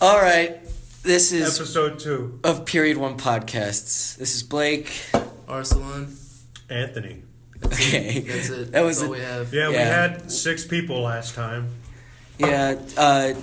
All right. This is episode 2 of Period 1 Podcasts. This is Blake. Arsalan. Anthony. Okay. That's it. That's all we have. Yeah, we had 6 people last time. Yeah,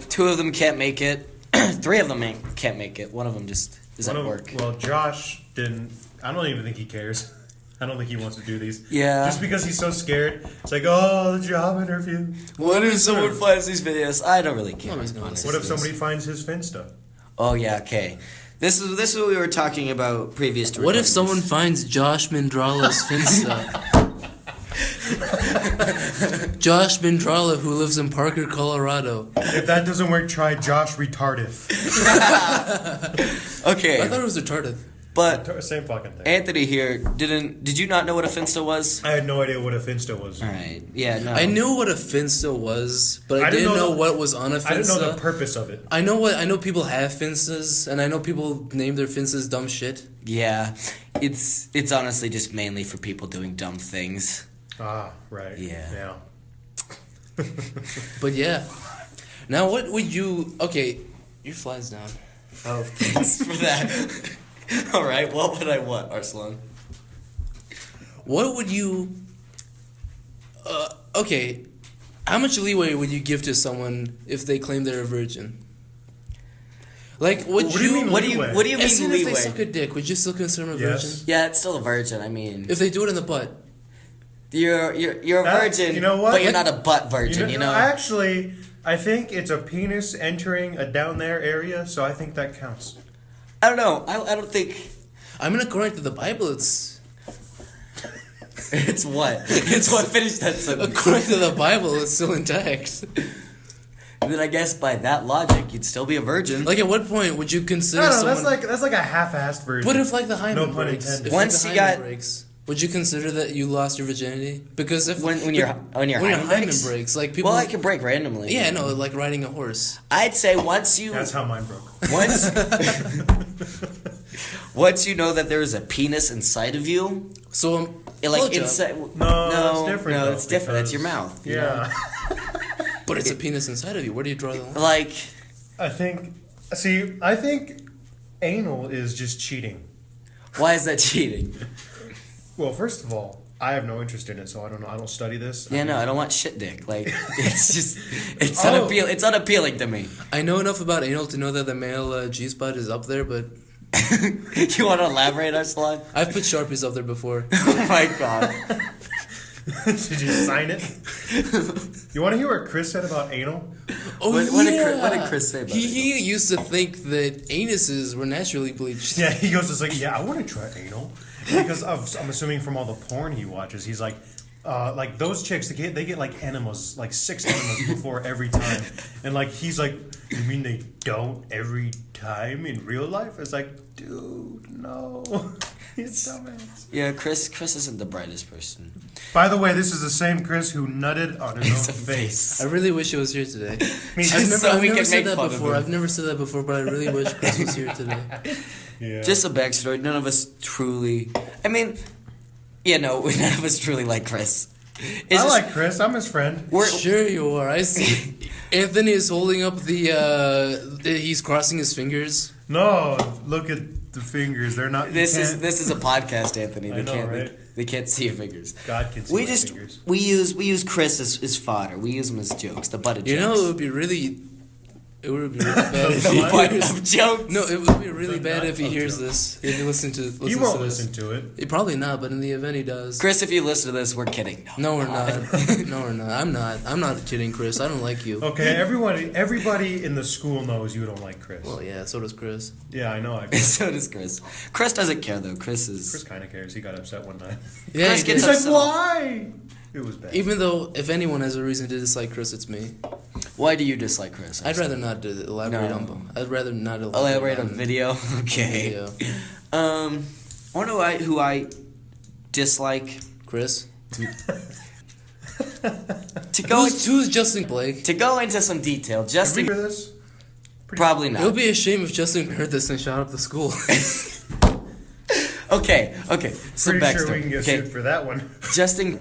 2 of them can't make it. 3 of them can't make it. One of them just is at work. Well, Josh didn't. I don't even think he cares. I don't think he wants to do these. Yeah. Just because he's so scared. It's like, oh, the job interview. What if someone finds these videos? I don't really care. What if somebody finds his Finsta? Oh, yeah, okay. This is what we were talking about previous to What if recording someone this. finds Josh Mindrala's Finsta? Josh Mindrala, who lives in Parker, Colorado. If that doesn't work, try Josh Retardif. Okay. I thought it was retarded. But Same fucking thing. Anthony here did you not know what a Finsta was? I had no idea what a Finsta was. Alright. Yeah, no. I knew what a Finsta was, but I didn't know what was on a Finsta. I didn't know the purpose of it. I know people have Finstas, and I know people name their Finstas dumb shit. Yeah. It's honestly just mainly for people doing dumb things. Ah, right. Yeah. But yeah. Now what would you... Okay, your fly's down. Oh, thanks for that. Alright, what would I want, Arsalan? What would you... okay, how much leeway would you give to someone if they claim they're a virgin? Like, would What do you mean What do you leeway? mean As soon as they leeway? suck a dick, would you still consider them a Yes. virgin? Yeah, it's still a virgin. I mean, If they do it in the butt. you're a That- virgin, you know what? but you're not a butt virgin. You know. Actually, I think it's a penis entering a down there area, so I think that counts. I don't know. I don't think I mean, according to the Bible, it's... it's what. It's what finished that sentence. According to the Bible, it's still intact. And then I guess by that logic, you'd still be a virgin. Like, at what point would you consider No, someone... that's like a half-assed version. But if, like, the hymen No pun breaks... intended. If, Once like, you the hymen got- breaks, would you consider that you lost your virginity? Because if... when your hymen breaks? like, people... Well, it can break randomly. Yeah, no, like riding a horse. I'd say once you That's how mine broke. once you know that there is a penis inside of you, So, like inside. No, it's different. No, though, it's different. That's your because- mouth. you know? Yeah. But it's a penis inside of you. Where do you draw the line? Like. I think anal is just cheating. Why is that cheating? Well, first of all, I have no interest in it, so I don't know. I don't study this. Yeah, no, I don't want shit dick. Like, it's just, it's Oh. It's unappealing to me. I know enough about anal to know that the male G-spot is up there, but You want to elaborate, Arsalan? I've put Sharpies up there before. Oh my god. Did you sign it? You want to hear what Chris said about anal? Oh, What did Chris say about He used to think that anuses were naturally bleached. Yeah, he goes, it's like, yeah, I want to try anal. Because I'm assuming from all the porn he watches, he's like those chicks, they get like enemas, like 6 enemas before every time. And like, he's like, you mean they don't every time in real life? It's like, dude, no. He's dumbass. Yeah, Chris isn't the brightest person. By the way, this is the same Chris who nutted on his own face. I really wish he was here today. So we can said make that fun of before. him. I've never said that before, but I really wish Chris was here today. Yeah. Just a backstory. None of us truly. I mean, none of us truly like Chris. I like Chris. I'm his friend. Sure you are. I see. Anthony is holding up he's crossing his fingers. No, look at the fingers. They're not. This is a podcast, Anthony. They I know, can't right? they can't see your fingers. God can see We my just fingers. we use Chris as fodder. We use him as jokes. The butt of You jokes. know, it would be really bad if the he butt hears. of jokes. No, it would be really The bad if he nut of hears jokes. this. If he listens to He won't to this. listen to it. He probably not, but in the event he does. Chris, if you listen to this, we're kidding. No, we're not. No, we're not. I'm not kidding, Chris. I don't like you. Okay, everybody in the school knows you don't like Chris. Well, yeah, so does Chris. Yeah, I know. So does Chris. Chris doesn't care though. Chris kind of cares. He got upset one time. Yeah, Chris he gets did. He's upset. like, why? It was bad. Even though, if anyone has a reason to dislike Chris, it's me. Why do you dislike Chris? I'd rather not elaborate No. on. I'd rather not elaborate on video. Okay. video. I wonder who I dislike. Chris. To go Who's Justin Blake? to go into some detail. Did we Justin hear this? probably It would not. be a shame if Justin heard this and shot up the school. Okay. Some Pretty sure backstory. we can get Okay. sued for that one. Justin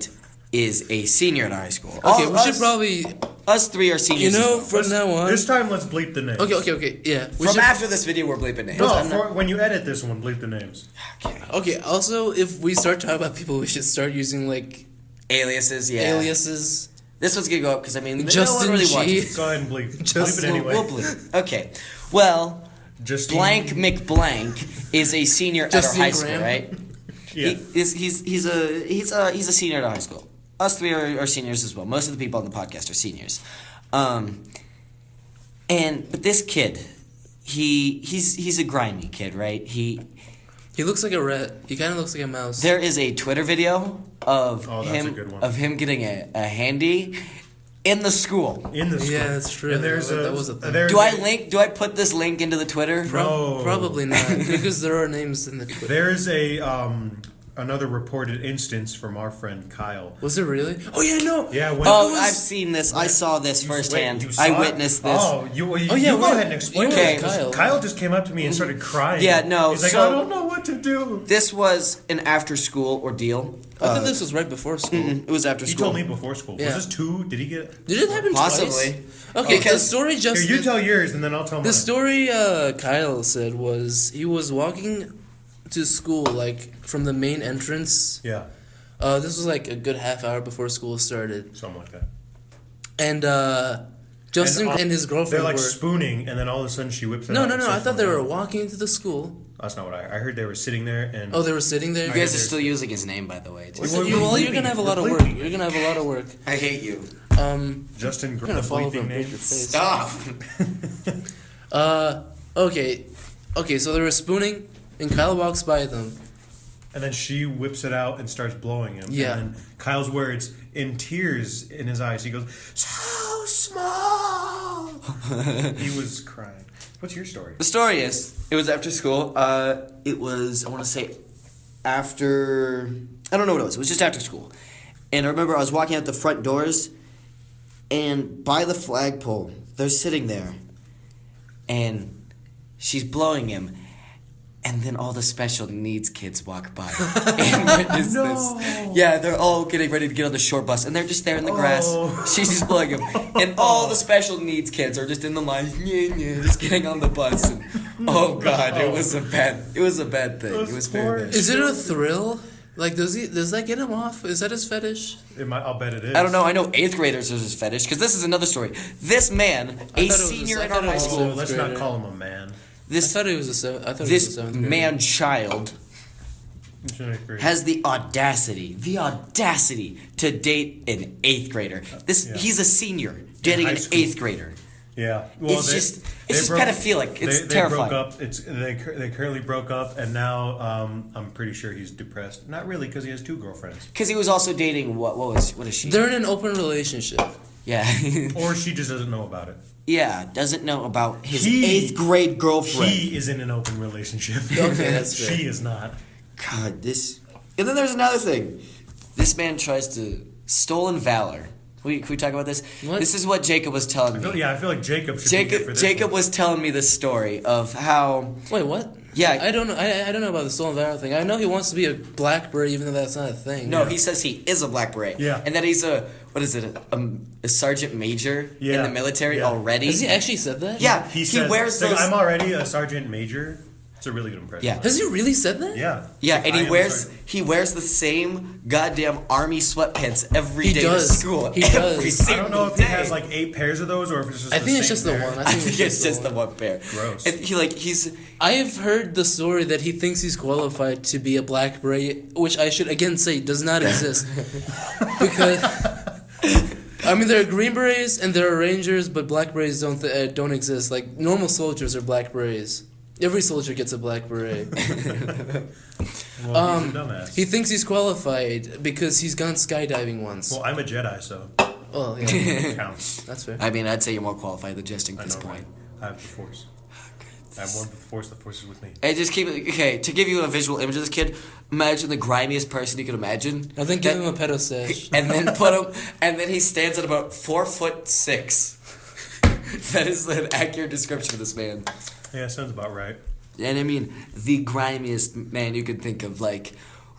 is a senior in high school. Okay, All we should us- probably us three are seniors. You know, as well. from now on. This time, let's bleep the names. Okay. Yeah. From after this video, we're bleeping names. No, when you edit this one, bleep the names. Okay. Also, if we start talking about people, we should start using like aliases. Yeah. aliases. This one's gonna go up because I mean, Justin no one really G. watches. Go ahead and bleep. Just- Bleep it anyway. We'll bleep. Okay. Well, Justine. blank McBlank is a senior at our Justine high school, Graham. right? Yeah. He's a senior at our high school. Us three are seniors as well. Most of the people on the podcast are seniors. But this kid, he's a grimy kid, right? He looks like a rat. He kind of looks like a mouse. There is a Twitter video of Oh, that's a good one. him getting a handy in the school. In the school. Yeah, that's true. And there's That was a thing. there's Do I put this link into the Twitter? No. Probably not, because there are names in the Twitter. There's another reported instance from our friend Kyle. Was it really? Oh yeah, no. Yeah. When Oh, I've seen this. I saw this you- firsthand. wait, you saw I it? witnessed this. Oh, you yeah, go wait. ahead and explain You it. were Kyle. Kyle just came up to me and started crying. Yeah, no, He's like, so- I don't know what to do. This was an after-school ordeal. I thought this was right before school. It was after He school. told me before school. Yeah. Was this 2? Did he get? Did it happen Possibly. twice? Okay, the Because- story just. Here, you tell yours, and then I'll tell mine. The story Kyle said was he was walking to school like from the main entrance. Yeah, This was like a good half hour before school started, something like that. and Justin and his They're girlfriend like were. spooning, and then all of a sudden she whips it No, out no, and no! I starts thought they running. were walking into the school. That's not what I heard. They were sitting there, and Oh, they were sitting there. You guys are still using his name, by the way. Just- Well, Well, you're bleeping gonna have a it. lot of We're work. bleeping You're gonna have a lot of work. I hate you. Justin I'm gonna the fall over bleeping and break name. your face. Stop. Okay. So they were spooning, and Kyle walks by them. And then she whips it out and starts blowing him. Yeah. And then Kyle's words, in tears in his eyes, he goes, "So small." He was crying. What's your story? The story is, it was after school. It was, I want to say, after, I don't know what it was. It was just after school. And I remember I was walking out the front doors, and by the flagpole, they're sitting there, and she's blowing him. And then all the special needs kids walk by and witness this. Yeah, they're all getting ready to get on the short bus, and they're just there in the grass. She's just blowing him, and all the special needs kids are just in the line, just getting on the bus. And, oh God, it was a bad thing. It was very bad. Is it a thrill? Like, does that get him off? Is that his fetish? I'll bet it is. I don't know. I know 8th graders is his fetish, because this is another story. This man, a thought it was senior I in thought our it high was Oh, school, let's grader. not call him a man. I thought it was a seventh. I thought it was a this seventh grader. man-child Has has the audacity to date an 8th grader. Yeah. He's a senior dating high an school. 8th grader. Yeah. It's just pedophilic. It's they terrifying. broke up. They currently broke up, and now I'm pretty sure he's depressed. Not really, because he has 2 girlfriends. Because he was also dating what is she? They're in an open relationship. Yeah. Or she just doesn't know about it. Yeah, doesn't know about his He- 8th grade girlfriend. He is in an open relationship. Okay, that's fair. She is not. God, this. And then there's another thing. This man tries to stolen valor. Can we talk about this? What? This is what Jacob was telling me. I feel like Jacob should be here for this Jacob one. was telling me this story of how. Wait, what? Yeah. I don't know. I don't know about the stolen valor thing. I know he wants to be a black beret, even though that's not a thing. No, Yeah. he says he is a black beret. Yeah. And that he's a sergeant major in Yeah. the military Yeah. already. Has he actually said that? Yeah. He says, wears like, those. I'm already a sergeant major. It's a really good impression. Yeah. Has he really said that? Yeah. Yeah, Like, and I he am a wears sergeant. the same goddamn army sweatpants every He day does. to school. He every does. I single don't know if day. he has like 8 pairs of those, or if it's just. I the think it's same just the pair. one. I think it's just the one. one pair. Gross. And he's I have heard the story that he thinks he's qualified to be a black beret, which I should again say does not exist. Because I mean, there are green berets and there are rangers, but black berets don't exist. Like normal soldiers are black berets. Every soldier gets a black beret. Well, he's a dumbass. He thinks he's qualified because he's gone skydiving once. Well, I'm a Jedi, so Well, yeah, it counts. that's fair. I mean, I'd say you're more qualified than Justin I at this know, point. right? I have the Force. I have one with the Force. The Force is with me. And just keep it okay. To give you a visual image of this kid, imagine the grimiest person you could imagine. I think give him a pedo stash. And then and then he stands at about 4'6". That is an accurate description of this man. Yeah, sounds about right. And I mean, the grimiest man you could think of, like,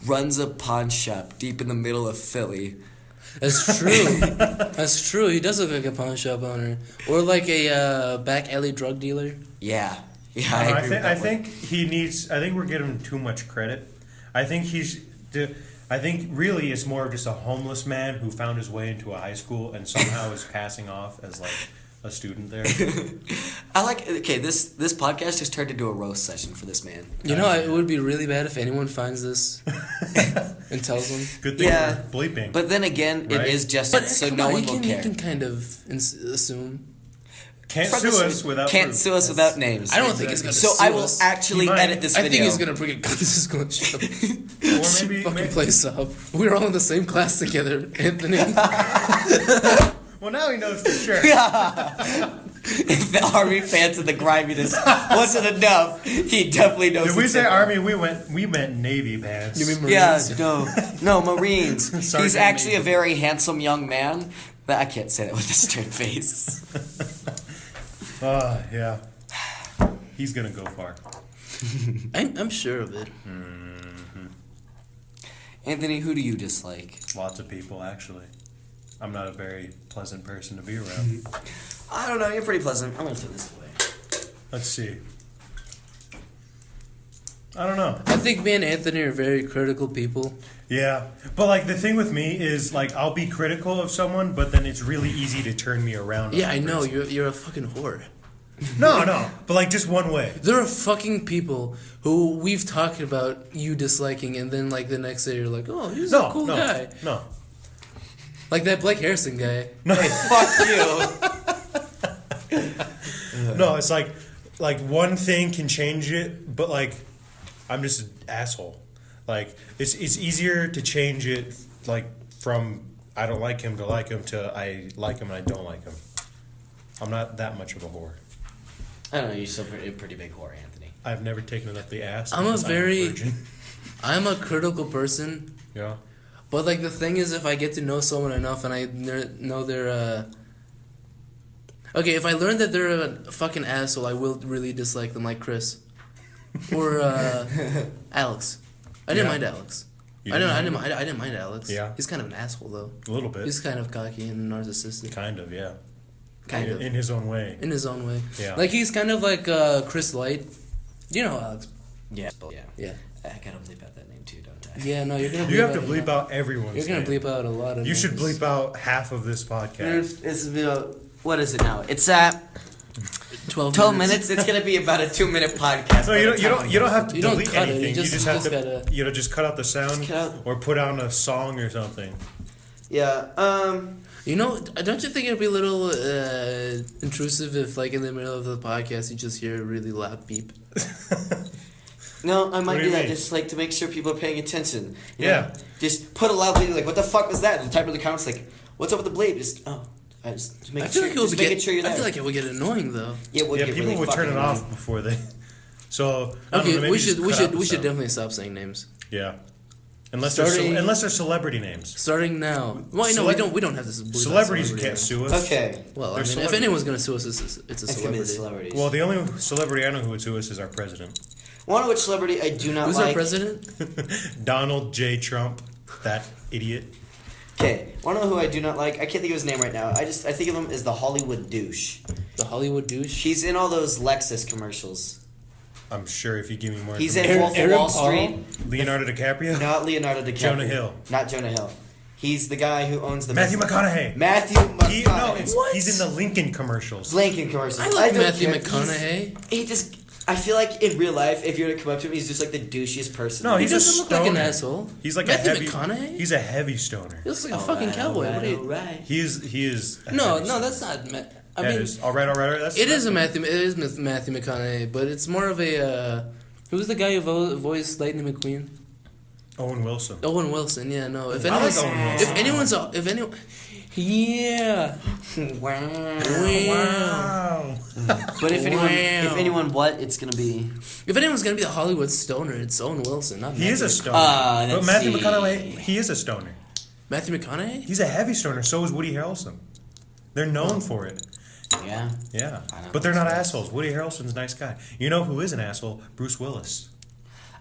runs a pawn shop deep in the middle of Philly. That's true. That's true. He does look like a pawn shop owner, or like a back alley drug dealer. Yeah. Yeah, I agree with that I one. think he needs. I think we're giving him too much credit. I think I think really it's more of just a homeless man who found his way into a high school and somehow is passing off as like a student there. This podcast just turned into a roast session for this man. You know, it would be really bad if anyone finds this and tells them. Good thing Yeah. we're bleeping. But then again, Right. it is just But so come no on, one you will can, care. You can kind of assume. Can't From sue this- us without Can't proof. sue us without names. I don't think he's gonna So sue I will us. actually He might. edit this I video. think he's gonna bring a gun to this gun shop. Or maybe, Fucking maybe place up. We're all in the same class together, Anthony. well, now he knows for sure. If the army fans of the griminess wasn't enough, he definitely knows. If we it's say different. army, we meant Navy pants. You mean Yeah, Marines? no, Marines. Sergeant He's actually a Major. very handsome young man. But I can't say that with a straight face. Yeah. He's gonna go far. I'm sure of it. Anthony, who do you dislike? Lots of people, actually. I'm not a very pleasant person to be around. I don't know. You're pretty pleasant. I'm gonna throw this away. Let's see. I don't know. I think me and Anthony are very critical people. Yeah, but like the thing with me is like I'll be critical of someone, but then it's really easy to turn me around. on Yeah, that I know. person. You're a fucking whore. No, but like just one way. There are fucking people who we've talked about you disliking, and then like the next day you're like, oh, he's a cool guy. No. Like that Blake Harrison guy. Hey, fuck you. No, it's like one thing can change it, but like I'm just an asshole. Like it's easier to change it like from I don't like him to like him to I like him and I don't like him. I'm not that much of a whore. I don't know. You're still pretty big whore, Anthony. I've never taken it up the ass. I'm a because very- virgin. I'm a critical person, Yeah. but like the thing is, if I get to know someone enough and I know they're okay, if I learn that they're a fucking asshole, I will really dislike them, like Chris or Alex. I didn't Yeah. mind Alex. You I didn't didn't mind Alex. Yeah. He's kind of an asshole though. A little bit. He's kind of cocky and narcissistic. Kind of, yeah. Kind of. In his own way. In his own way. Yeah. Like he's kind of like Chris Light. You know Alex. Yeah. Yeah. I gotta bleep out that name too, don't I? Yeah, no, you're gonna bleep You have out to bleep out everyone's You're gonna name. bleep out a lot of You should names. bleep out half of this podcast. It's what is it now? It's at 12 minutes. It's gonna be about a 2-minute podcast. No, you don't have to You don't delete cut it, anything. you You just- just you have just to gotta- just cut out the sound Just cut out- or put on a song or something. Yeah. You know, don't you think it'd be a little intrusive if, like, in the middle of the podcast, you just hear a really loud beep? No, I might do do you that mean? just like to make sure people are paying attention. You Yeah. know? Just put a loud bleep like, what the fuck was that? And type in the comments like, what's up with the bleep? Just just making I feel sure, like it would just get. making sure you're there. I feel like it would get annoying though. Yeah, it would Yeah, get people really would turn it fucking off annoying. before they. So I don't Okay, know, maybe we just should cut out the sound. definitely stop saying names. Yeah, unless Starting- they're celebrity names. Starting now. Well, no, we don't have this. bleep out Celebrities celebrity can't name. sue us. Okay. Well, I They're mean, if celebrities. anyone's gonna sue us, it's a It's gonna be the celebrity. celebrities. Well, the only celebrity I know who would sue us is our president, One of which celebrity I do not Who's like. our president? Donald J. Trump. That idiot. Okay, one of who I do not like. I can't think of his name right now. I think of him as the Hollywood douche. The Hollywood douche. He's in all those Lexus commercials. I'm sure if you give me more. He's in information. Wolf of Aaron Wall Paul? Street. Leonardo DiCaprio. Not Leonardo DiCaprio. Jonah Hill. Not Jonah Hill. He's the guy who owns the Matthew McConaughey. Matthew McConaughey. What? He's in the Lincoln commercials. Lincoln commercials. I like don't Matthew care. McConaughey. He just. I feel like in real life, if you were to come up to him, he's just like the douchiest person. No, He he's a doesn't look like an stoner. asshole. He's like Matthew a heavy. McConaughey? He's a heavy stoner. He looks like a fucking cowboy. What are you? Alright. He is. A No, heavy no, stoner. that's not. I Yeah, it mean, is. All right. That's it is Matthew McConaughey, but it's more of a. Who's the guy who voiced Lightning McQueen? Owen Wilson. Owen Wilson. Yeah, no. If I like anyone's, Owen Wilson. if anyone, yeah. Wow. But if anyone, what it's gonna be? If anyone's gonna be a Hollywood stoner, it's Owen Wilson, not He is a Matthew stoner. But let's Matthew see. McConaughey, he is a stoner. Matthew McConaughey. He's a heavy stoner. So is Woody Harrelson. They're known for it. Yeah. Yeah, I don't but they're not know. assholes. Woody Harrelson's a nice guy. You know who is an asshole? Bruce Willis.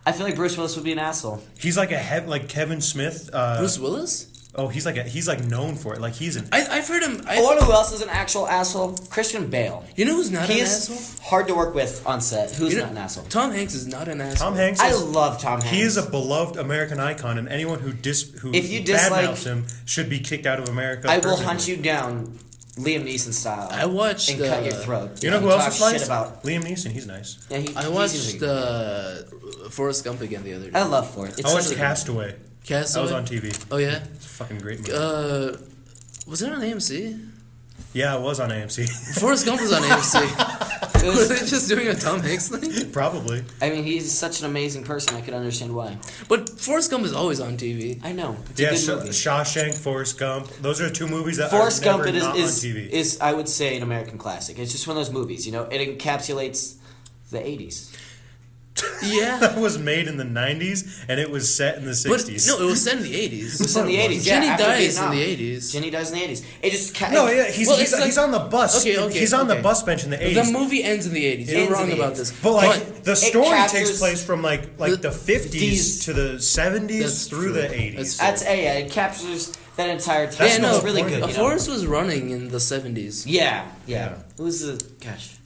I feel like Bruce Willis would be an asshole. He's like like Kevin Smith. Bruce Willis. Oh, he's like known for it. Like he's an. I've heard him. I wonder who else is an actual asshole. Christian Bale. You know who's not He an is asshole? hard to work with on set. Who's You know, not an asshole? Tom Hanks is not an asshole. Tom Hanks. I love Tom Hanks. He is a beloved American icon, and anyone who If you dislike- badmouths him should be kicked out of America. I will permanently. hunt you down, Liam Neeson style. I watched, and cut your throat. You know who Talk else is shit nice? about. Liam Neeson. He's nice. Yeah, I watched Forrest Gump again the other day. I love Forrest. It's I watched such a- Castaway. Castaway. That was on TV. Oh yeah. It's a fucking great movie. Was it on AMC? Yeah, it was on AMC. Forrest Gump was on AMC. Were they just doing a Tom Hanks thing? Probably. I mean, he's such an amazing person. I could understand why. But Forrest Gump is always on TV. I know. It's Yeah, a good movie. Shawshank, Forrest Gump. Those are two movies that Forrest are Gump never is, not is, on TV. is, I would say, an American classic. It's just one of those movies, you know? It encapsulates the 80s. Yeah. That was made in the 90s, and it was set in the 60s. But no, it was set in the 80s. It was in the 80s, yeah. Jenny after dies Vietnam. in the 80s. Jenny dies in the 80s. It just... No, yeah, he's it's like- on the bus. Okay, he's on the okay. bus bench in the 80s. The movie ends in the 80s. Ends You're in wrong the about 80s. this. But like the story captures- takes place from like the 50s these- to the 70s That's through true. the 80s. That's That's yeah, it captures that entire time. That's yeah, no, It's really good, you know? Forrest was running in the 70s. Yeah. Yeah. It was a... Gosh.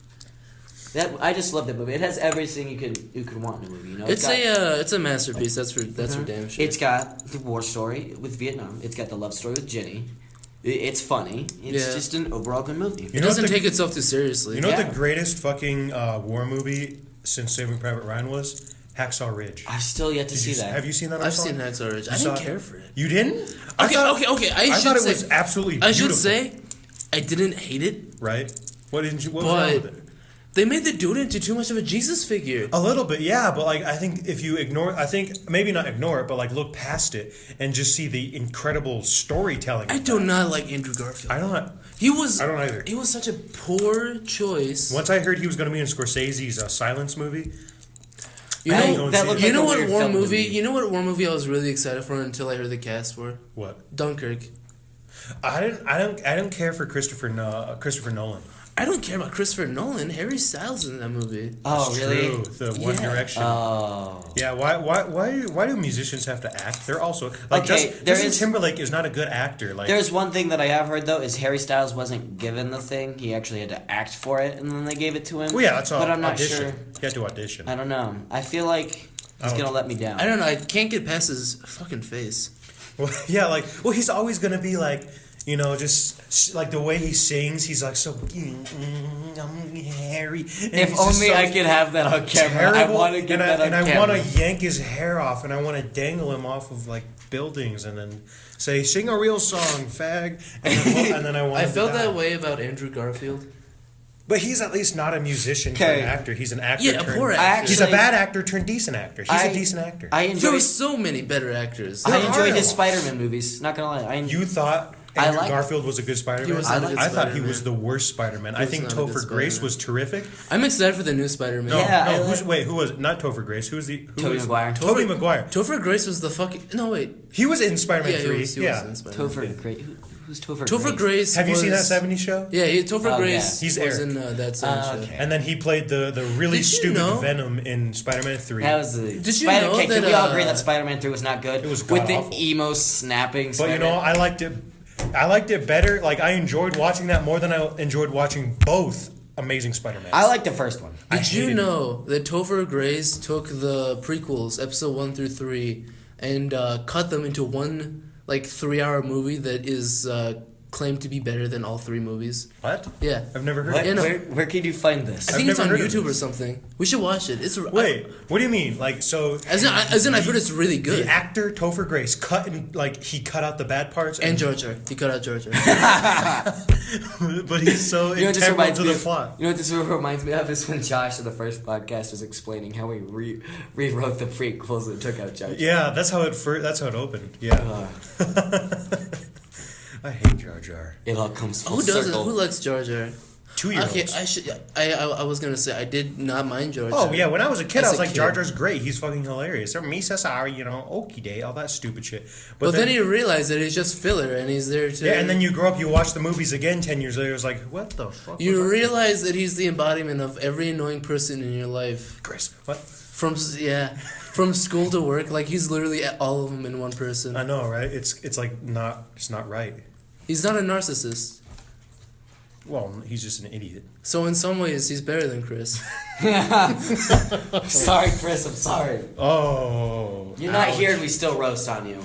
I just love that movie. It has everything you could want in a movie, you know? It's a masterpiece. That's for damn sure. It's got the war story with Vietnam. It's got the love story with Jenny. It's funny. It's Yeah. just an overall good movie. It You know doesn't what the- take itself too seriously. You know what Yeah. the greatest fucking war movie since Saving Private Ryan was? Hacksaw Ridge. I've still yet to Did see you, that. Have you seen that? I've Hacksaw? seen Hacksaw Ridge. I You saw didn't it? care for it. You didn't? Okay. I thought should it say was absolutely I beautiful. should say I didn't hate it, Right? What didn't you? What was wrong with but it? they made the dude into too much of a Jesus figure. A little bit, yeah, but like I think if you ignore, I think maybe not ignore it, but like look past it and just see the incredible storytelling. I of do that. not like Andrew Garfield. I don't. I don't either. He was such a poor choice. Once I heard he was going to be in Scorsese's Silence movie. You I know, ain't gonna that see looked it. you know like a what weird war film to movie? me. You know what war movie I was really excited for until I heard the cast for? What? Dunkirk. I didn't care for Christopher Nolan. I don't care about Christopher Nolan. Harry Styles is in that movie. Oh, It's really? True. The One Yeah. Direction. Oh. Yeah, why do musicians have to act? They're also like Okay, Justin Timberlake is not a good actor. Like There's one thing that I have heard though is Harry Styles wasn't given the thing. He actually had to act for it, and then they gave it to him. well, yeah, that's all. But I'm not audition. sure. You had to audition. I don't know. I feel like he's don't- gonna let me down. I don't know. I can't get past his fucking face. Well, yeah, he's always gonna be like, you know, just like the way he sings. He's like so, I'm Harry. And he's If just only so I could have that on camera. I terrible, want to get and that on I camera. want to yank his hair off, and I want to dangle him off of like buildings, and then say, "Sing a real song, fag." And then I want. I him to felt die. that way about Andrew Garfield. But he's at least not a musician or Okay. an actor. He's an actor. Yeah, a turned- poor I actor. He's a actually- bad actor turned decent actor. He's I- a decent actor. I There enjoyed. were so many better actors. I There enjoyed are. his Spider-Man movies. Not gonna lie. You thought I Andrew like- Garfield was a good Spider-Man? He was not a good I thought he Spider-Man. was the worst Spider-Man. He I was think not a good Topher Grace Spider-Man. was terrific. I'm excited for the new Spider-Man. No, Yeah, I no. like- Who was not Topher Grace? Who Tobey was Maguire. Tobey Maguire. Topher Grace was the fucking no wait. He was in Spider-Man Yeah, 3. he was in Spider-Man. Topher Grace. Who's Topher? Topher Grace. Have you seen that was- 70s show? Yeah, Topher Oh, Grace. yeah. He's was Eric. in that same show. okay. And then he played the really Did you stupid know- Venom in Spider-Man 3. That was the. Did you Spider- know okay, that, can we all agree that Spider-Man 3 was not good? It was with the god-awful. emo snapping. But you know, I liked it. I liked it better. Like I enjoyed watching that more than I enjoyed watching both Amazing Spider-Man. I like the first one. Did you hated know that Topher Grace took the prequels, episode 1 through 3, and cut them into one 3-hour movie that is claimed to be better than all 3 movies? What? Yeah. I've never heard. What? Of no. Where can you find this? I think it's never on heard of YouTube or this. something. We should watch it. It's Wait, what do you mean? Like so? As in, I've heard it's really good. The actor Topher Grace he cut out the bad parts And Jar Jar. He cut out Jar Jar. but he's so You know what this integral reminds to me the of? plot. You know what this reminds me of is when Josh in the first podcast was explaining how he rewrote the prequels and took out Jar Jar. Yeah, that's how it opened. Yeah, Uh, I hate Jar Jar. it all comes full Who doesn't? circle. Who likes Jar Jar? 2-year-olds. Okay, I was gonna say I did not mind Jar Jar. Oh yeah, when I was a kid, As I was a like, Jar kid. Jar's great. He's fucking hilarious. Or Misa Sorry, okie day, all that stupid shit. But then you realize that it's just filler, and he's there to. yeah, and then you grow up, you watch the movies again 10 years later. It's like, what the fuck? You was that? realize that he's the embodiment of every annoying person in your life. Chris, what? From school to work, like he's literally at all of them in one person. I know, right? It's like it's not right. He's not a narcissist. Well, he's just an idiot. So in some ways, he's better than Chris. Sorry, Chris. I'm sorry. Oh. You're not here, and we still roast on you.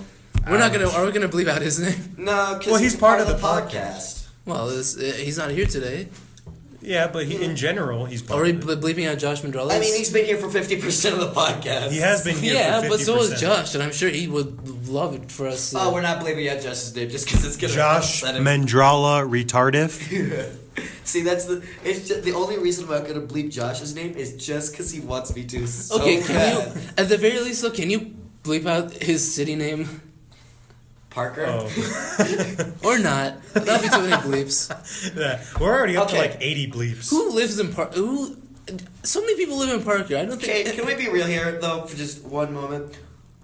We're not gonna. Are we gonna bleep out his name? No, because he's part of the podcast. Well, he's not here today. Yeah, but in general, he's part Are we of it. bleeping out Josh Mandrellis? I mean, he's been here for 50% of the podcast. He has been here Yeah, for 50%. but so is Josh, and I'm sure he would love it for us. Oh, we're not bleeping out Josh's name just because it's gonna Josh upset him. Mendrala retardive. See, it's just, the only reason I'm not gonna bleep Josh's name is just because he wants me to. So Okay, bad. at the very least, though, can you bleep out his city name? Parker? Oh. Or not. That'll be too many bleeps. Yeah, we're already up to Okay. like 80 bleeps. Who lives in Parker? So many people live in Parker. I don't think. Okay, can we be real here, though, for just one moment?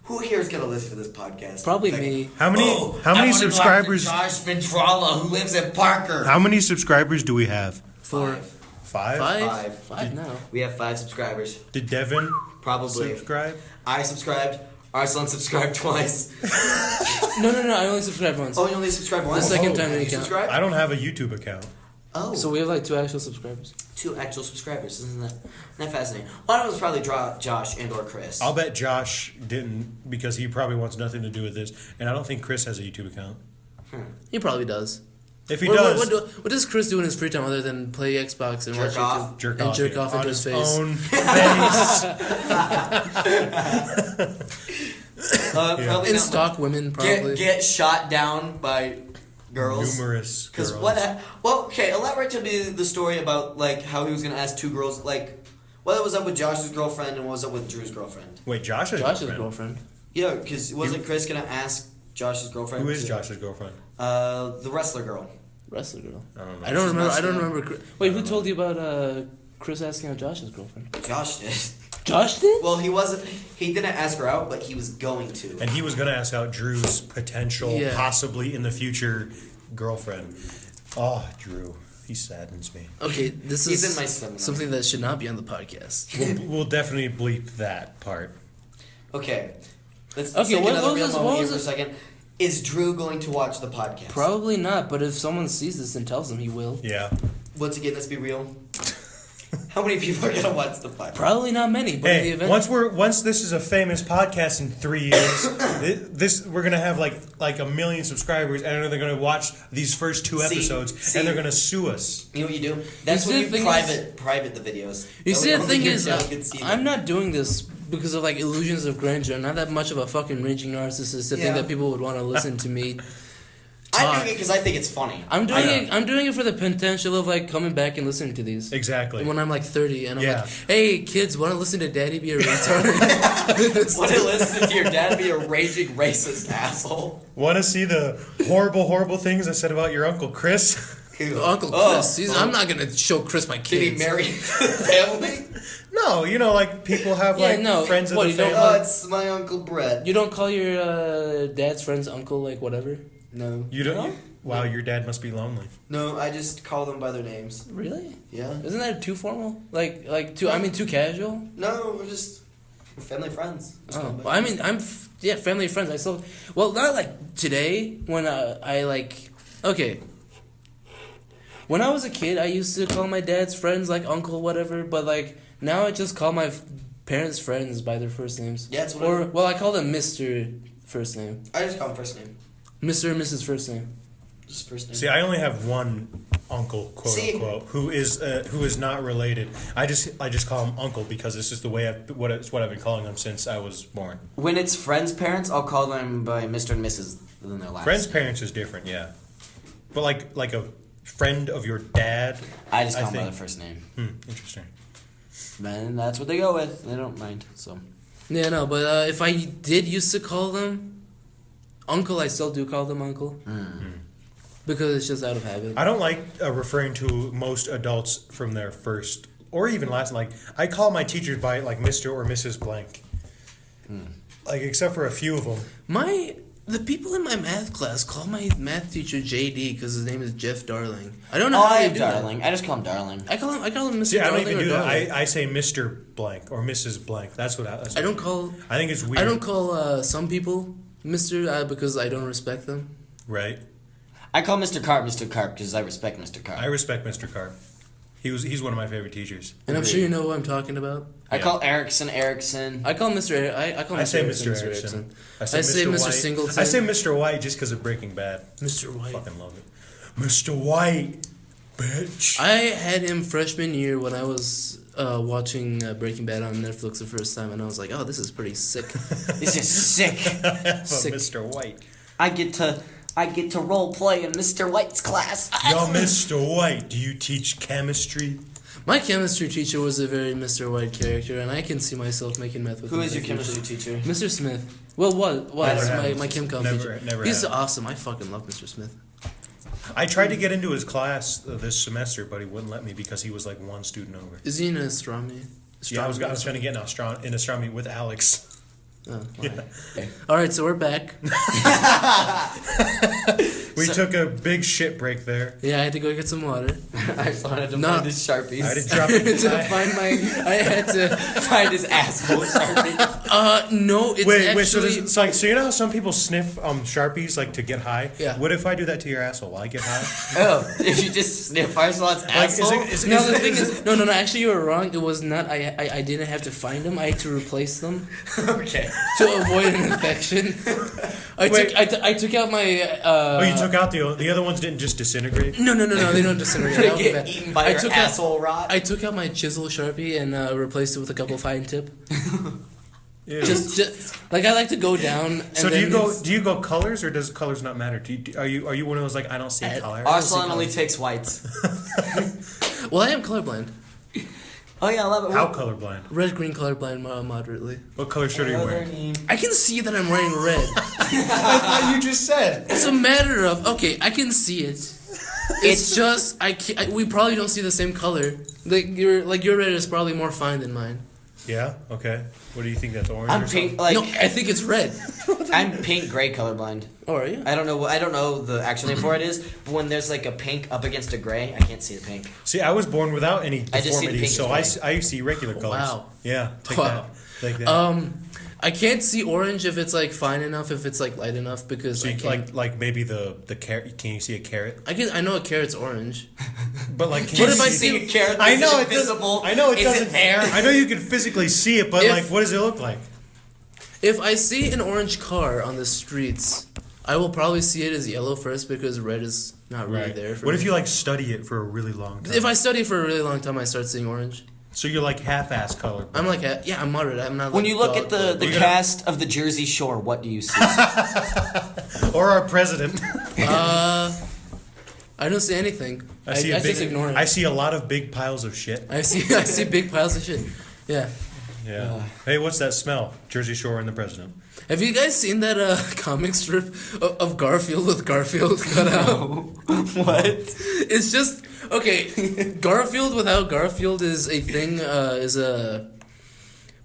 Who here is gonna listen to this podcast? Probably Like, me. How many I wanna subscribers? go after Josh Ventrala, who lives in Parker. How many subscribers do we have? For Five? five now. We have 5 subscribers. Did Devin Probably. subscribe? I subscribed. Arslan subscribed twice. No. I only subscribed once. Oh, you only subscribed once? The second time Did it you count. subscribe? I don't have a YouTube account. Oh. So we have like 2 actual subscribers. 2 actual subscribers. Isn't that fascinating? One of them was probably Josh and or Chris. I'll bet Josh didn't because he probably wants nothing to do with this, and I don't think Chris has a YouTube account. He probably does. If he does, What does Chris do in his free time other than play Xbox and Jerk watch off. YouTube? jerk and off, jerk off on into his face. own face. Probably And not stalk women, probably. get shot down by girls. Numerous Because girls. okay, elaborate to me the story about like how he was gonna ask 2 girls, like what was up with Josh's girlfriend and what was up with Drew's girlfriend. Wait, Josh's girlfriend. Yeah, because wasn't Chris gonna ask Josh's girlfriend? Who is Josh's girlfriend? The wrestler girl. Wrestler girl. I don't know. I don't remember. I wrestler. don't remember. Wait, who told you about Chris asking out Josh's girlfriend? Josh did. Josh did? Well, he wasn't. He didn't ask her out, but he was going to. And he was going to ask out Drew's potential, Yeah. possibly in the future, girlfriend. Oh, Drew. He saddens me. Okay, this He's is in my stomach. something that should not be on the podcast. We'll definitely bleep that part. Okay. Let's Okay, take what another was real this- moment what here was for a second. Is Drew going to watch the podcast? Probably not, but if someone sees this and tells him, he will. Yeah. Once again, let's be real. How many people are gonna watch the podcast? Probably not many, but in the Hey, event. once this is a famous podcast in 3 years, we're gonna have like 1 million subscribers, and they're gonna watch these first 2 episodes, see. and they're gonna sue us. You know what you do? That's see, when the you thing private the videos. You see, the Only thing your is, dad can see I'm them. not doing this because of like illusions of grandeur. I'm not that much of a fucking raging narcissist to think Yeah. that people would want to listen to me. I'm talk. doing it because I think it's funny. I'm doing I it. I'm doing it for the potential of like coming back and listening to these. Exactly. When I'm like 30 and I'm Yeah. like, hey kids, want to listen to Daddy be a retard? Want to listen to your dad be a raging racist asshole? Want to see the horrible things I said about your Uncle Chris? Uncle Oh, Chris. I'm not gonna show Chris my Did kids. he marry the family? No, like people have Yeah, like no. friends of What, the you don't- family. Oh, it's my Uncle Brett. You don't call your dad's friends uncle like whatever? No. You don't. No? Wow, your dad must be lonely. No, I just call them by their names. Really? Yeah. Isn't that too formal? Like too casual? No, we're family friends. Just call Oh, them by well, I mean, family and friends. I still, well, not like today when I like, okay. When I was a kid, I used to call my dad's friends like uncle, whatever. But like now, I just call my parents' friends by their first names. Yeah, it's what I Or do. well, I call them Mr. First name, I just call him first name. Mr. and Mrs. First name. Just first name. See, I only have one uncle, quote See- unquote, who is not related. I just call him uncle because this is the way it's what I've been calling him since I was born. When it's friends' parents, I'll call them by Mr. and Mrs. than their last. Friends' parents is different, yeah. But like a friend of your dad. I just call them by think- their first name. Interesting. And that's what they go with. They don't mind. So Yeah, no, but if I did used to call them uncle, I still do call them uncle. Because it's just out of habit. I don't like referring to most adults from their first or even last. Like I call my teachers by like Mr. or Mrs. Blank. Like except for a few of them. My The people in my math class call my math teacher JD because his name is Jeff Darling. I don't know Oh, how I they am do that. Darling. I just call him Darling. I call him Mr. See, I don't Darling even or do that. Darling. I say Mr. Blank or Mrs. Blank. That's what I don't call. I think it's weird. I don't call some people Mr. Because I don't respect them. Right. I call Mr. Carp because I respect Mr. Carp. I respect Mr. Carp. He's one of my favorite teachers. And I'm sure you know who I'm talking about. I call Erickson. I call Mr. I call Mr. I say Erickson, Mr. Erickson. I say Mr. White. Singleton. I say Mr. White just because of Breaking Bad. Mr. White. Fucking love it. Mr. White, bitch. I had him freshman year when I was watching Breaking Bad on Netflix the first time, and I was like, "Oh, this is pretty sick." This is sick. Sick. Mr. White. I get to role play in Mr. White's class. Yo, Mr. White, do you teach chemistry? My chemistry teacher was a very Mr. White character, and I can see myself making meth with him. Who is in your the future. chemistry teacher? Mr. Smith. Well, was Never my had. chem com Never- teacher. never He's had. awesome. I fucking love Mr. Smith. I tried to get into his class this semester, but he wouldn't let me because he was like one student over. Is he in astronomy? Yeah, I was trying to get in astronomy with Alex. Oh, wow. Yeah. All right, so we're back. We took a big shit break there. Yeah, I had to go get some water. I just wanted to No. find his Sharpies. I had to drop I had to. find his asshole Sharpie. No, it's Wait, actually. so you know how some people sniff Sharpies like to get high? Yeah. What if I do that to your asshole? Will I get high? Oh, if you just sniff Arsalan's Like, is asshole? it, No, the thing is, no. Actually, you were wrong. It was not. I didn't have to find them. I had to replace them Okay. to avoid an infection. Wait. I took out my. Oh, you took out the other ones didn't just disintegrate? No. They don't disintegrate. That would be Get bad. eaten by I your took asshole rot. I took out my chisel Sharpie and replaced it with a couple fine tip. Yeah. Just like I like to go down. And So then do you go colors or does colors not matter? Are you one of those like I don't see color? Arsalan only takes whites. Well, I am colorblind. Oh yeah, I love it. How colorblind? Red green colorblind moderately. What color shirt are you wearing? I can see that I'm wearing red. You just said. It's a matter of okay, I can see it. It's just we probably don't see the same color. Your red is probably more fine than mine. Yeah. Okay. What do you think? That's orange. I'm or pink. something? Like No, I think it's red. I'm pink gray colorblind. Oh, are you? I don't know the actual name for it is, but when there's like a pink up against a gray, I can't see the pink. See, I was born without any I just see the deformities, pink so as I see regular colors. Wow. Yeah. Take Wow. that. Take that. I can't see orange if it's like fine enough, if it's like light enough because So I you, can't. like maybe the carrot. Can you see a carrot? I know a carrot's orange. But like, can What you if I see? see- a carrot? I know it's it doesn't. invisible. I know it Is doesn't. it there? I know you can physically see it, but If- like, what does it look like? If I see an orange car on the streets, I will probably see it as yellow first because red is not really there. For What me. if you like study it for a really long time? If I study for a really long time, I start seeing orange. So you're like half-ass color. I'm like, yeah, I'm moderate. I'm not. When like you look dog at the color. cast of the Jersey Shore, what do you see? Or our president. I don't see anything. I just ignore it. I see a lot of big piles of shit. I see big piles of shit. Yeah. Yeah. Hey, what's that smell? Jersey Shore and the president. Have you guys seen that comic strip of Garfield with Garfield cut out? What? It's just okay. Garfield without Garfield is a thing. Is a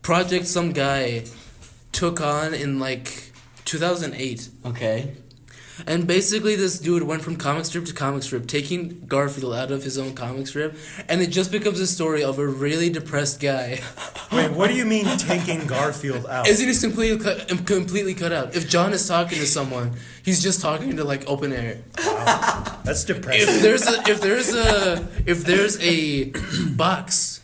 project some guy took on in like 2008. Okay. And basically, this dude went from comic strip to comic strip, taking Garfield out of his own comic strip, and it just becomes a story of a really depressed guy. Wait, what do you mean taking Garfield out? Isn't he completely cut out? If John is talking to someone, he's just talking to like open air. Wow. That's depressing. If there's a box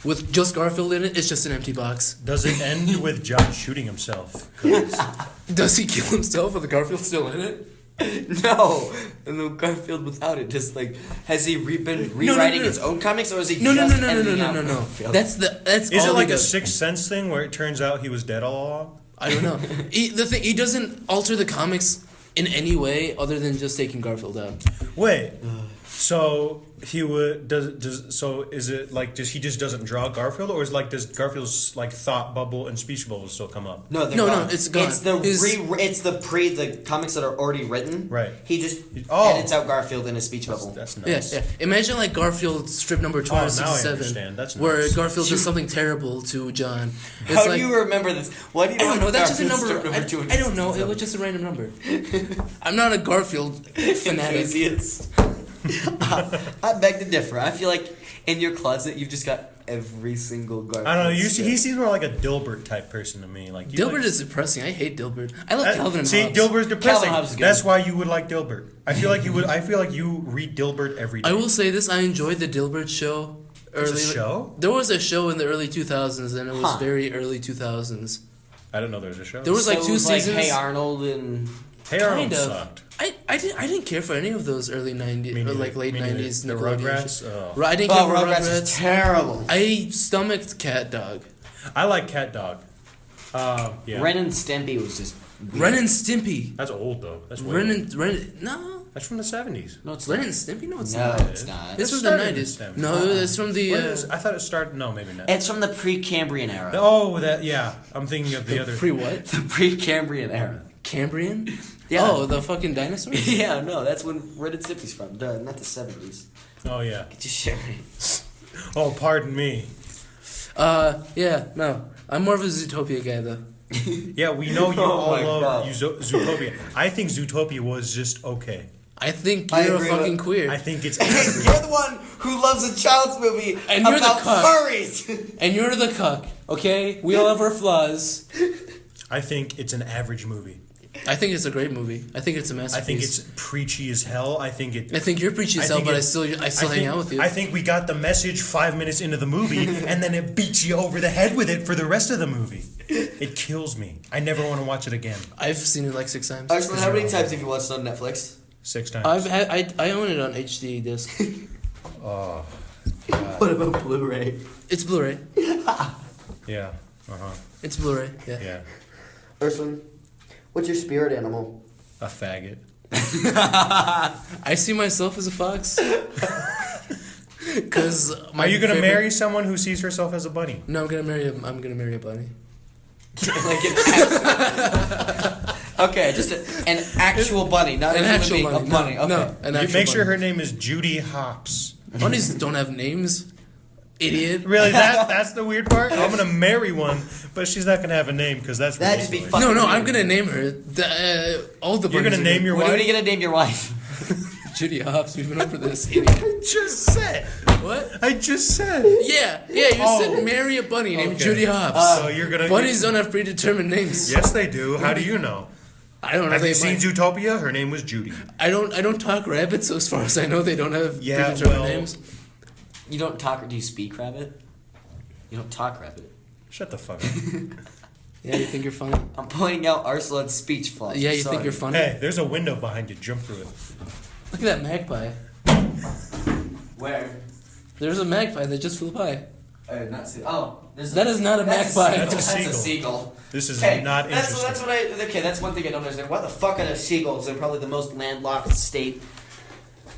with just Garfield in it, it's just an empty box. Does it end with John shooting himself? 'Cause Does he kill himself with the Garfield still in it? No, and the Garfield without it. Just like has he been rewriting no. his own comics, or is he No. just editing out No. Garfield? That's Is all it like he a does. Sixth Sense thing where it turns out he was dead all along? I don't know. He doesn't alter the comics in any way other than just taking Garfield out. Wait. So he would so is it like he just doesn't draw Garfield, or is like does Garfield's like thought bubble and speech bubble still come up? No, it's gone. It's the comics that are already written. Right. He just edits out Garfield in a speech bubble. That's nice. Yeah. Imagine like Garfield strip number 267, understand. That's where nice. Garfield does something terrible to John. It's How like, do you remember this? Why do you I don't know. That's just a Garfield number. strip I don't know. It was just a random number. I'm not a Garfield fanatic. Enthusiast. I beg to differ. I feel like in your closet you've just got every single Garfield. I don't know. He strip. seems more like a Dilbert type person to me. Like Dilbert is depressing. I hate Dilbert. I love Calvin and See, Hobbes. Dilbert's depressing. Calvin Hobbes is good. That's why you would like Dilbert. I feel like you would. I feel like you read Dilbert every day. I will say this: I enjoyed the Dilbert show. There's a show? There was a show in the early 2000s, and it was very early 2000s. I didn't know there was a show. There was like So it 2 was seasons. Like Hey Arnold and Hey Arnold kind of. sucked. I didn't care for any of those early 90s or like late 90s The Nickelodeon Rugrats. shows. Oh. I didn't care for Rugrats Rugrats. is terrible. I stomached Cat Dog. I like Cat Dog. Yeah. Ren and Stimpy was just weird. Ren and Stimpy. That's old though. That's way Ren old. and no. That's from the 70s. No, it's Ren not. and Stimpy? No, it's No, not. it's not. This It was the started in the 90s. 70s. No, it's from the. I thought it started. No, maybe not. It's from the pre-Cambrian era. Oh, that yeah. I'm thinking of the other. Pre what? The pre-Cambrian era. Cambrian? Yeah. Oh, the fucking dinosaurs? Yeah, no, that's when Ren and Stimpy's from. Duh, not the 70s. Oh yeah. Get your shit right. Oh, pardon me. Yeah, no. I'm more of a Zootopia guy, though. Yeah, we know you Oh all my love God. Zootopia. I think Zootopia was just okay. I think I you're a agree fucking with- queer. I think it's. You're the one who loves a child's movie And you're the about cuck. furries. And you're the cuck, okay? We all have our flaws. I think it's an average movie. I think it's a great movie. I think it's a I masterpiece. think it's preachy as hell. I think it. I think you're preachy as I hell, think but it- I still hang out with you. I think we got the message 5 minutes into the movie, and then it beats you over the head with it for the rest of the movie. It kills me. I never want to watch it again. I've seen it like 6 times. Actually, how many times have you watched it on Netflix? 6 times. I own it on HD disc. Oh, What about Blu-ray? It's Blu-ray. yeah. It's Blu-ray. Yeah. Yeah. Ursula, what's your spirit animal? A faggot. I see myself as a fox. Because Are you gonna marry someone who sees herself as a bunny? No, I'm gonna marry a bunny. Like okay, just an actual bunny, not An a human actual being. bunny. A bunny. Okay. No, an You actual make sure bunny. her name is Judy Hopps. Bunnies don't have names. Idiot. Really, that's the weird part. I'm gonna marry one, but she's not gonna have a name because that's That'd just be ridiculous. fun. No, I'm gonna name her. All the You're bunnies gonna are name your When are wife? you gonna name your wife? Judy Hopps. We've been over this. Idiot. I just said. What? I just said. Yeah. You Oh. said marry a bunny named Okay. Judy Hopps. So you're gonna. Bunnies don't have predetermined names. Yes, they do. How do you know? I don't know. Have They you seen might. Zootopia? Her name was Judy. I don't talk rabbit, so as far as I know, they don't have Yeah, predetermined well- names. You don't talk. Do you speak rabbit? You don't talk rabbit. Shut the fuck up. Yeah, you think you're funny? I'm pointing out Ursula's speech flaws. Yeah, you Sorry. think you're funny? Hey, there's a window behind you. Jump through it. Look at that magpie. Where? There's a magpie that just flew by. Not see. Oh, That is not a magpie. That's a That's seagull. a seagull. This is Okay, not that's interesting. what I. Okay, that's one thing I don't understand. Why the fuck are there seagulls? They're probably the most landlocked state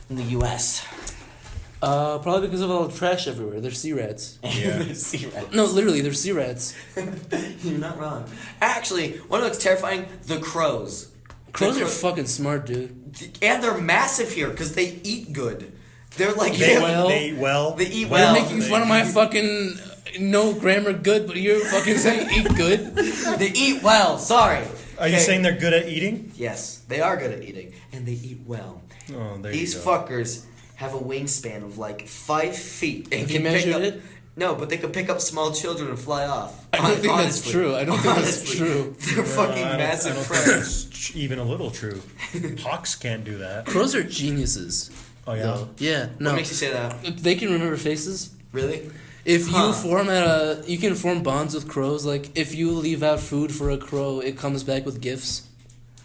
in the U.S. Probably because of all the trash everywhere. They're sea rats. Yeah. Sea rats. No, literally, they're sea rats. You're not wrong. Actually, one of what's terrifying: the crows. Crows The are fucking smart, dude. and they're massive here because they eat good. They're like They well. They eat well. They eat You're well. making fun of my fucking no grammar good, but you're fucking saying eat good. They eat well. Sorry. Are you Okay. saying they're good at eating? Yes, they are good at eating, and they eat well. Oh, there These you go. fuckers have a wingspan of like 5 feet. And Have you can pick measured up, it? No, but they can pick up small children and fly off. I don't think that's Honestly. true. I don't think that's Honestly. true. They're fucking I don't massive think crows. that's even a little true. Hawks can't do that. Crows are geniuses. Oh yeah. Though. Yeah. No. What makes you say that? They can remember faces. Really? If Huh. you can form bonds with crows. Like if you leave out food for a crow, it comes back with gifts.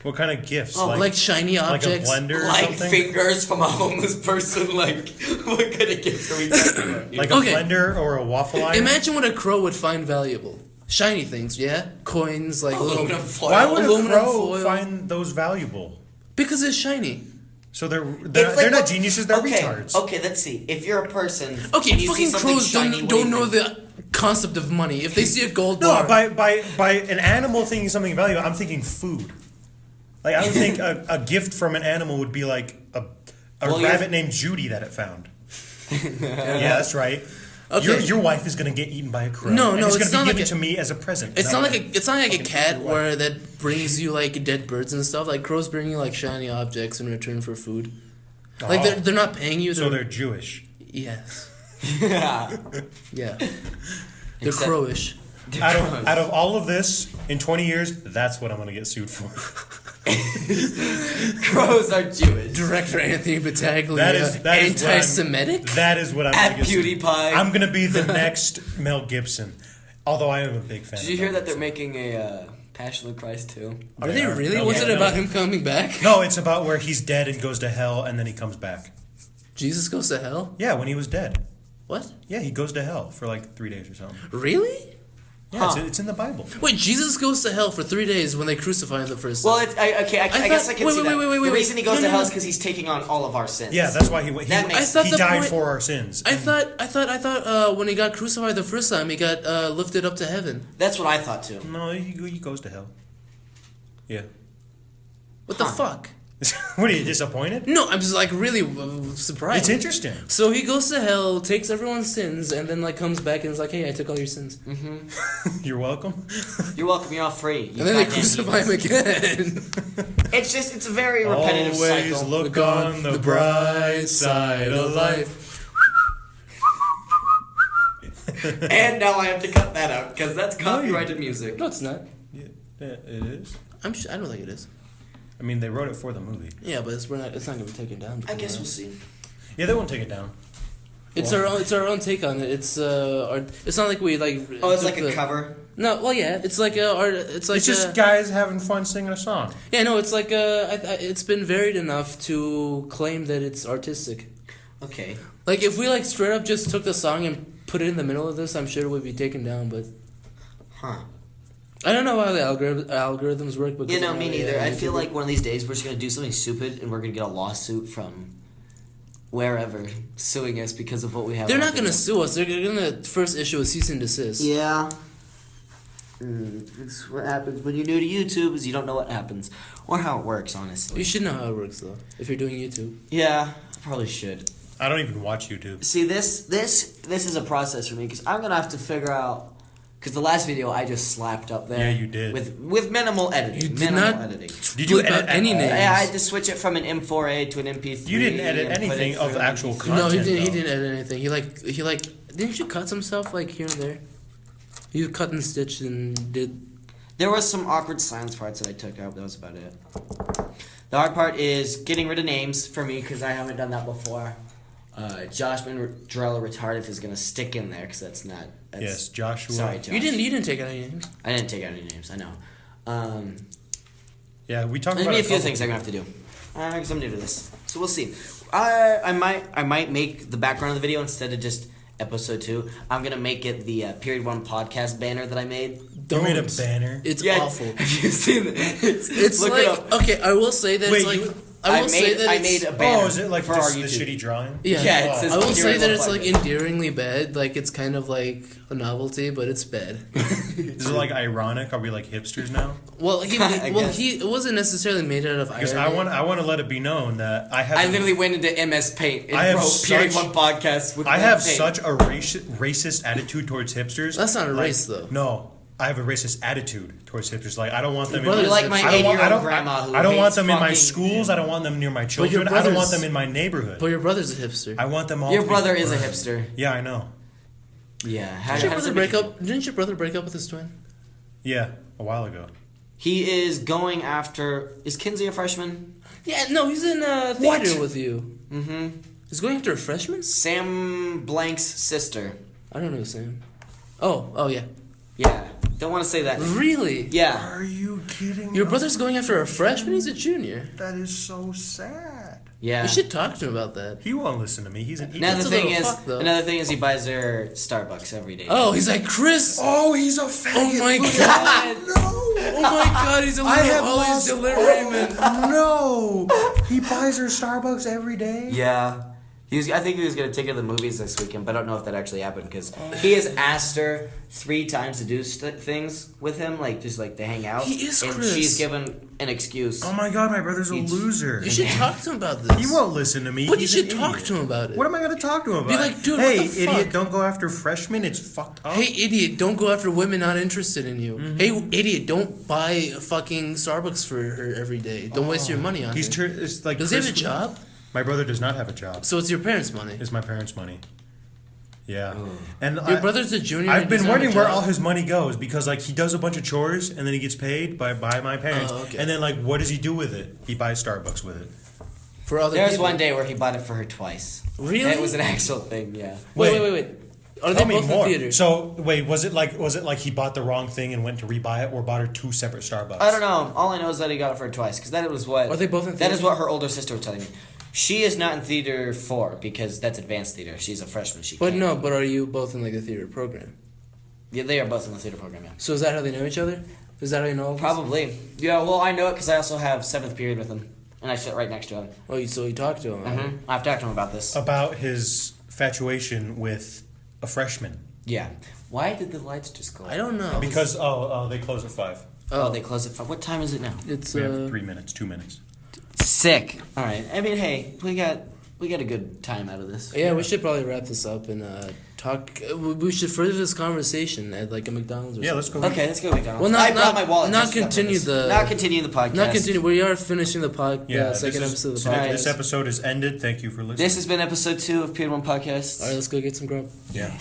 What kind of gifts? Oh, like shiny like a objects. blender or Like something? fingers from a homeless person. Like, what kind of gifts are we talking about? Like Okay. a blender or a waffle iron? Imagine what a crow would find valuable. Shiny things, yeah? Coins, like Aluminum little... foil. Why would a Aluminum crow foil. find those valuable? Because it's shiny. So they're It's they're like not what- geniuses. They're okay, retards. Okay, let's see. If you're a person, Okay, and you see fucking something crows shiny don't know waving- the concept of money. If they see a gold No, bar, by an animal thinking something valuable, I'm thinking food. Like I would think a gift from an animal would be like a Well, rabbit named Judy that it found. Yeah, that's right. Okay. Your wife is gonna get eaten by a crow. No, and no, it's it's gonna not be like given to me as a present. it's not like a fucking cat wife. where that brings you like dead birds and stuff. Like crows bring you like shiny objects in return for food. Like Oh. they're not paying you. So they're Jewish. yes, Yeah. yeah. They're Except- crowish. Out of all of this, in 20 years, that's what I'm gonna get sued for. Crows are Jewish. Director Anthony Battaglia, That is what I'm- anti-Semitic. That is what I'm At gonna get sued. PewDiePie. I'm gonna be the next Mel Gibson. Although I am a big fan. Did you hear that they're making a Passion of the Christ too? Are they really? No, What's yeah, it no. about him coming back? No, it's about where he's dead and goes to hell and then he comes back. Jesus goes to hell. Yeah, when he was dead. What? Yeah, he goes to hell for like 3 days or something. Really? Yeah, Huh. it's in the Bible. Wait, Jesus goes to hell for 3 days when they crucify him the first time. Well, it's I guess I thought- can wait, see wait, that. wait, wait, the wait. reason he goes No, to no, hell no. is because he's taking on all of our sins. Yeah, that's why he That makes I thought the died point- for our sins. I thought when he got crucified the first time, he got lifted up to heaven. That's what I thought too. No, he goes to hell. Yeah. What the fuck? What are you, disappointed? No, I'm just like really surprised. It's interesting. So he goes to hell, takes everyone's sins, and then like comes back and is like, "Hey, I took all your sins." You're welcome. You're welcome. You're all free. You And then they goddamn crucify him demons. again. It's a very repetitive Always cycle. look on the bright side of life. And now I have to cut that out because that's copyrighted music. No, it's not. Yeah, it is. I don't think it is. I mean, they wrote it for the movie. Yeah, but it's not gonna be taken down. I guess we'll see. Yeah, they won't take it down. It's our own take on it. It's it's not like we like. Oh, it's took like a the- cover. No, well, yeah, it's like it's like It's just guys having fun singing a song. yeah, no, it's like it's been varied enough to claim that it's artistic. Okay. Like if we like straight up just took the song and put it in the middle of this, I'm sure it would be taken down. But Huh. I don't know how the algorithms work. Because You know, me neither. I feel YouTube- like one of these days we're just gonna do something stupid and we're gonna get a lawsuit from wherever suing us because of what we have. they're on not gonna video. sue us. They're gonna first issue a cease and desist. Yeah. It's what happens when you're new to YouTube is you don't know what happens or how it works, honestly. You should know how it works though. If you're doing YouTube, Yeah, I probably should. I don't even watch YouTube. See, this is a process for me because I'm gonna have to figure out because the last video I just slapped up there. Yeah, you did. with minimal editing. You did minimal not- editing. Did you Flip out edit at any all? names. I had to switch it from an M4A to an MP3. You didn't edit and put it anything of through actual MP3. content. no, he didn't. He though. didn't edit anything. He like didn't you cut some stuff like here and there? You cut and stitched and did. There was some awkward silence parts that I took out. That was about it. The hard part is getting rid of names for me because I haven't done that before. Josh Mandrella Retarded is gonna stick in there because that's not. That's, Yes, Joshua. Sorry, Josh. You didn't take out any names. I didn't take out any names. I know. Yeah, we talked There's about gonna be a it few couple- things I'm gonna have to do. Because I'm new to this, so we'll see. I might make the background of the video instead of just episode 2. I'm gonna make it the Period 1 podcast banner that I made. You made a Don't. banner. It's Yeah, awful. Have you seen it? It's Look like it up. okay. I will say that Wait, it's like you- I will say that I it's, made a banner. Oh, is it like for just our the YouTube. shitty drawing? Yeah, Yeah, it Oh. says I will say that Period it's 1 like podcast. endearingly bad. Like it's kind of like a novelty, but it's bad. Is it like ironic? Are we like hipsters now? Well, I guess. it wasn't necessarily made out of Because irony. I want to let it be known that I have I literally went into MS Paint and I have wrote Period such- 1 podcast with I MS have Paint. such a racist attitude towards hipsters. That's not a Like, race, though. No, I have a racist attitude towards hipsters. Like I don't want them. Your in brother's You're like my I I don't 80-year-old want, grandma who I don't want hates them in my fucking- schools. I don't want them near my your children. I don't want brother's- them in my neighborhood. But your brother's a hipster. I want them all. Your to be brother is a burned. hipster. Yeah, I know. Yeah. How, Didn't your how does brother it break make- up? Didn't your brother break up with his twin? Yeah, a while ago. He is going after. Is Kinsey a freshman? Yeah, no, he's in theater with you. Mm-hmm. He's going after a freshman? Sam Blank's sister. I don't know Sam. Oh yeah. Yeah. Don't want to say that. Really? Yeah. Are you kidding? Your brother's going after a freshman? He's a junior. That is so sad. Yeah. You should talk to him about that. He won't listen to me. He's an idiot. Another That's a thing little is, fuck, though. another thing is, he buys her Starbucks every day. Oh, he's like, Chris. Oh, he's a faggot. Oh my Look at god. that. No. Oh my god, he's a I little have Ollie's lost delivery man. No. He buys her Starbucks every day? Yeah. I think he was going to take her to the movies this weekend, but I don't know if that actually happened because he has asked her 3 times to do things with him, like just like to hang out. He is and Chris. she's given an excuse. Oh my god, my brother's a He's- loser. You should talk to him about this. He won't listen to me. But you He's should an talk idiot. to him about it. What am I going to talk to him about? Be like, dude, hey, what the idiot, fuck? don't go after freshmen. It's fucked up. Hey, idiot, don't go after women not interested in you. Hey, idiot, don't buy a fucking Starbucks for her every day. Don't waste your money on her. It's like Does he have a Chris- job? My brother does not have a job. So it's your parents' money. It's my parents' money. Yeah. And Your brother's a junior. I've and been doesn't have a wondering where job? all his money goes because like he does a bunch of chores and then he gets paid by my parents. Oh, okay. And then like what does he do with it? He buys Starbucks with it. For other There was people. one day where he bought it for her twice. Really? It was an actual thing, yeah. Wait. Are they Tell me both more. in theaters? So wait, was it like he bought the wrong thing and went to rebuy it, or bought her 2 separate Starbucks? I don't know. All I know is that he got it for her twice because that was what. Are they both in That is theater? what her older sister was telling me. She is not in theater 4 because that's advanced theater. She's a freshman. She. But can't. no, but are you both in like a theater program? Yeah, they are both in the theater program. Yeah. So is that how they know each other? Is that how you know all this? Probably. Yeah. Well, I know it because I also have 7th period with him, and I sit right next to him. Oh, so you talked to him. Mm-hmm. I've talked to him about this. About his infatuation with a freshman. Yeah. Why did the lights just go? I don't know. Because they close at 5. Oh, they closed at 5. What time is it now? It's We have 3 minutes, 2 minutes. Sick. All right. I mean, hey, we got a good time out of this. Yeah, we should probably wrap this up and talk. We should further this conversation at like a McDonald's or Yeah, let's something. go. Okay, let's go McDonald's. Well, not- I brought not- my wallet. not just for that continue purpose. the- Not continue the podcast. Not continue. We are finishing the second this episode of the so podcast. this episode is ended. Thank you for listening. This has been episode 2 of Period One Podcast. All right, let's go get some grub. Yeah.